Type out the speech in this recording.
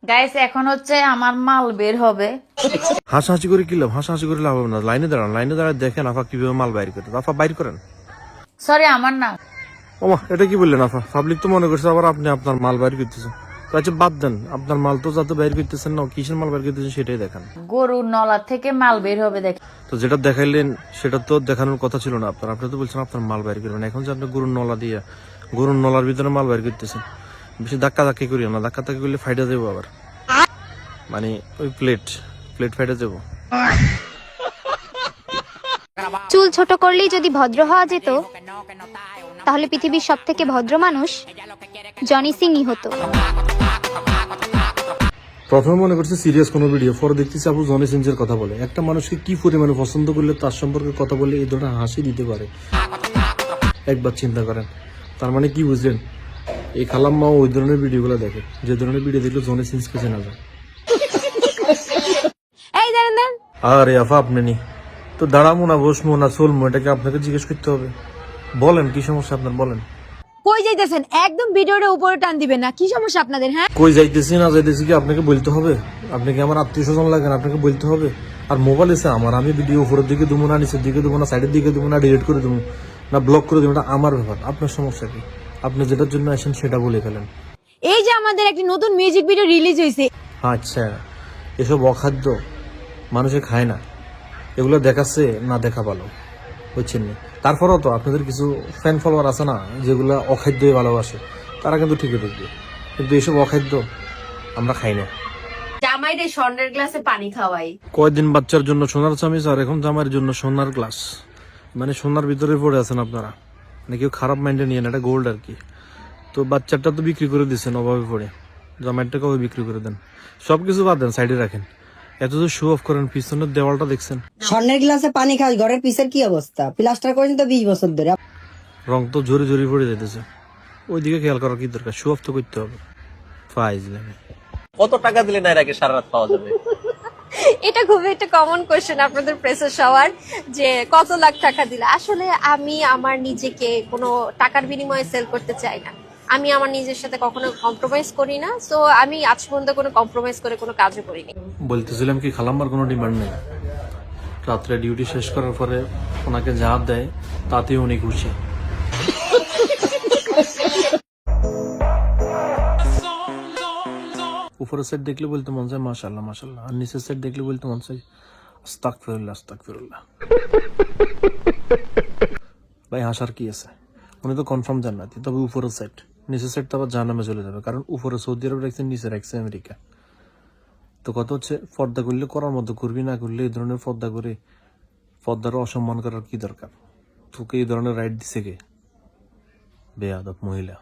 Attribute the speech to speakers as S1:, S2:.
S1: Guys এখন হচ্ছে আমার মাল বের হবে।
S2: হাসাহাসি করে কি লাভ? হাসাহাসি করে লাভ হবে না। লাইনে দাঁড়ান দেখেন আফা কিভাবে মাল বাইর করে। আফা বাইর করেন।
S1: সরি আমার না।
S2: ওমা, এটা কি বললেন আফা? পাবলিক তো মনে করছে আবার আপনি আপনার মাল বাইর করতেছেন। তো আচ্ছা বাদ দেন, আপনার মাল তো যাতে বাইর করতেছেন না, কিসের মাল বাইর করতেছেন সেটাই দেখান।
S1: গরুর নলা থেকে মাল বের হবে দেখ।
S2: তো যেটা দেখাইলেন সেটা তো দেখানোর কথা ছিল না আপনার। আপনি তো বলছেন আপনার মাল বাইর করবেন, এখন যে আপনি গরুর নলা দিয়ে গরুর নলার ভিতরে মাল বাইর করতেছেন। বেশি ধাক্কা করিও না, ধাক্কা করলে ফাইটা যাবো আবার। মানে ওই প্লেট ফাইটা যাবো।
S3: চুল ছোট করলেই যদি ভদ্র হওয়া যেত তাহলে পৃথিবীর সব থেকে ভদ্র মানুষ জনি সিংই হতো।
S2: প্রথমে মনে করছে সিরিয়াস কোনো ভিডিও, পরে দেখতেছি আপু জনি সিংয়ের কথা বলে। একটা মানুষকে কি পরিমাণে পছন্দ করলে তার সম্পর্কে কথা বলে এই ধরনের হাসি দিতে পারে, একবার চিন্তা করেন। তার মানে কি বুঝলেন? এই খালাম্মা ওই ধরনের ভিডিওগুলো দেখে, যে ধরনের ভিডিও দেখলে জনি সিংকে চেনা যায়। আরে আফা আপনি নি তো দাঁড়াবো না, বসবো না, চলবো, এটাকে আপনাকে জিজ্ঞেস করতে হবে। বলেন কি সমস্যা আপনার, বলেন।
S4: কই যাইতেছেন? একদম ভিডিওটা উপরে টান দিবেন না। কি সমস্যা আপনাদের? হ্যাঁ,
S2: কই যাইতেছি না যাইতেছি কি আপনাকে বলতে হবে? আপনি কি আমার আত্মীয় স্বজন লাগেন? আপনাকে বলতে হবে? আর মোবাইল এসে আমার, আমি ভিডিও উপরের দিকে দেবো না, নিচের দিকে দেবো না, সাইডের দিকে দেবো না, ডিলিট করে দেবো না, ব্লক করে দেবো, এটা আমার ব্যাপার। আপনার সমস্যা কি? আপনি যেটার জন্য আসেন সেটা বলে ফেলেন।
S4: এই যে আমাদের একটি নতুন মিউজিক ভিডিও রিলিজ হয়েছে।
S2: আচ্ছা, এসব অখাদ্য মানুষে খায় না, এগুলো দেখাচ্ছে না দেখা ভালো, বুঝছেন না? তারপরেও তো আপনাদের কিছু ফ্যান ফলোয়ার আছে না, যেগুলো অখাদ্যই ভালোবাসে, তারা কিন্তু ঠিকই দেখবে। কিন্তু এসব অখাদ্য আমরা খাই না।
S5: জামাইরে স্বর্ণের গ্লাসে পানি খাওয়াই।
S2: কয়দিন বাচ্চার জন্য সোনার চামিচ, আর এখন জামাইয়ের জন্য সোনার গ্লাস। মানে সোনার ভিতরে পড়ে আছেন আপনারা, মানে কেউ খারাপ মাইন্ডে নিয়ে না, এটা গোল্ড আর কি। তো বাচ্চাটা তো বিক্রি করে দিচ্ছেন অভাবে পড়ে, জামাইয়েরটা কবে বিক্রি করে দেন। সবকিছু বাদ দেন, সাইডে রাখেন। এত যে শো অফ করেন, পিছনের দেওয়ালটা দেখছেন?
S6: স্বর্ণের গ্লাসে পানি খাস, ঘরের পিছের কি অবস্থা? প্লাস্টার করেছেন তো 20 বছর ধরে।
S2: রং তো ঝরে পড়ে যেতেছে, ওইদিকে খেয়াল করার কি দরকার? শো অফ তো করতে হবে। ফাইজ লাগে।
S7: কত টাকা দিলে না এর আগে সারা রাত পাওয়া যাবে?
S5: এটা খুবই একটা কমন কোশ্চেন আপনাদের প্রেসের সবার, যে কত লাখ টাকা দিলে। আসলে আমি আমার নিজেকে কোনো টাকার বিনিময়ে সেল করতে চাই না। আমি আমার নিজের সাথে কখনো কম্প্রোমাইজ করি না। সো আমি আজ পর্যন্ত কোনো কম্প্রোমাইজ করে কোনো কাজও করিনি।
S2: বলতেছিলাম কি, খালাম্মার কোনো ডিমান্ড নেই। রাত্রে ডিউটি শেষ করার পরে ওনাকে যা দেয় তাতেই উনি খুশি। উপরের সাইড দেখলে বলতে মন চায় মাশাআল্লাহ মাশাআল্লাহ, আর নিচের সাইড দেখলে বলতে মন চায় আস্তাগফিরুল্লাহ আস্তাগফিরুল্লাহ। ভাই হাসার কি আছে? উনি তো কনফার্ম জান্নাতি, তবে উপরের সাইড, নিচের সাইড তো আবার জাহান্নামে চলে যাবে, কারণ উপরে সৌদি আরব রাখছে, নিচে রাখছে আমেরিকা। তো কত হচ্ছে, পর্দা করলে করার মতো করবি, না করলে এই ধরনের পর্দা করে পর্দার অসম্মান করার কি দরকার? তোকে এই ধরনের রাইট দিছে কে? বেয়াদব মহিলা।